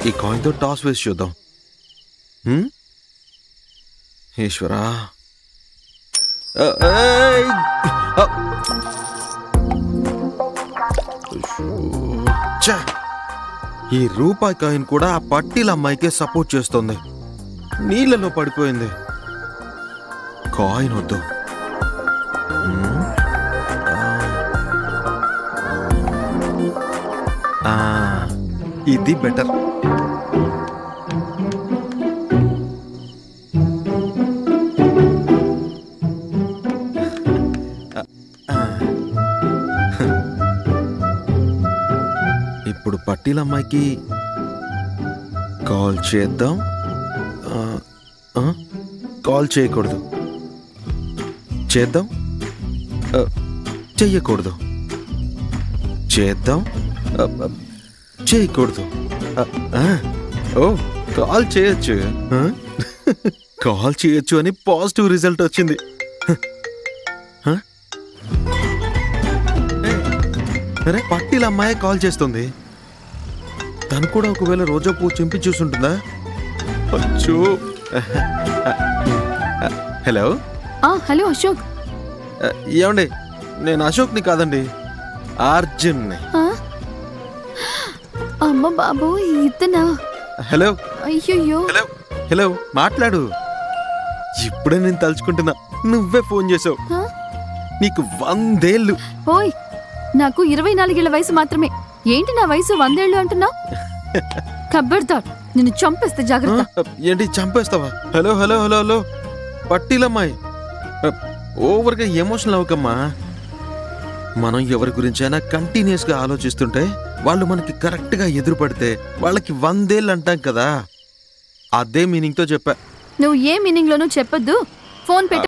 ఈ కాయిన్తో టాస్ వేసి చూద్దాం. ఈశ్వరా, ఈ రూపాయి కాయిన్ కూడా ఆ పట్టీల అమ్మాయికే సపోర్ట్ చేస్తుంది. నీళ్ళలో పడిపోయింది. కాయిన్ వద్దు. ఇది బెటర్. ఇప్పుడు పట్టీల అమ్మాయికి కాల్ చేద్దాం. కాల్ చేయకూడదు. చేద్దాం. చెయ్యకూడదు. చేద్దాం. చేయకూడదు. ఓ, కాల్ చేయొచ్చు. కాల్ చేయొచ్చు అని పాజిటివ్ రిజల్ట్ వచ్చింది. అరే, పట్టీల అమ్మాయి కాల్ చేస్తుంది. తను కూడా ఒకవేళ రోజా పువ్వు చింపి చూసుంటుందా? అచ్చో. హలో. హలో అశోక్. ఏమండి, నేను అశోక్ని కాదండి, అర్జున్ని. అమ్మ బాబు, ఇతనా? హలో. అయ్యో. హలో హలో, మాట్లాడు. ఇప్పుడే నేను తలుచుకుంటున్నా, నువ్వే ఫోన్ చేసావు. నీకు 100 ఏళ్ళు. ఓయ్, నాకు 24 ఏళ్ల వయసు మాత్రమే. ఏంటి నా వయసు 100 ఏళ్ళు అంటున్నావు? ఖబర్దార్, నిన్ను చంపేస్తే జాగ్రత్త. ఏంటి చంపేస్తావా? హలో హలో హలో హలో, పట్టీలమ్మాయి, ఓవర్గా ఎమోషనల్ అవ్వకమ్మా. మనం ఎవరి గురించైనా కంటిన్యూస్ గా ఆలోచిస్తుంటే వాళ్ళు మనకి కరెక్ట్ గా ఎదురుపడితే వాళ్ళకి 100 ఏళ్ళు అంటాం కదా. అదే మీనింగ్ తో చెప్పా. నువ్వు ఏ మీనింగ్ లోనూ చెప్పొద్దు. ఫోన్ పెట్టు.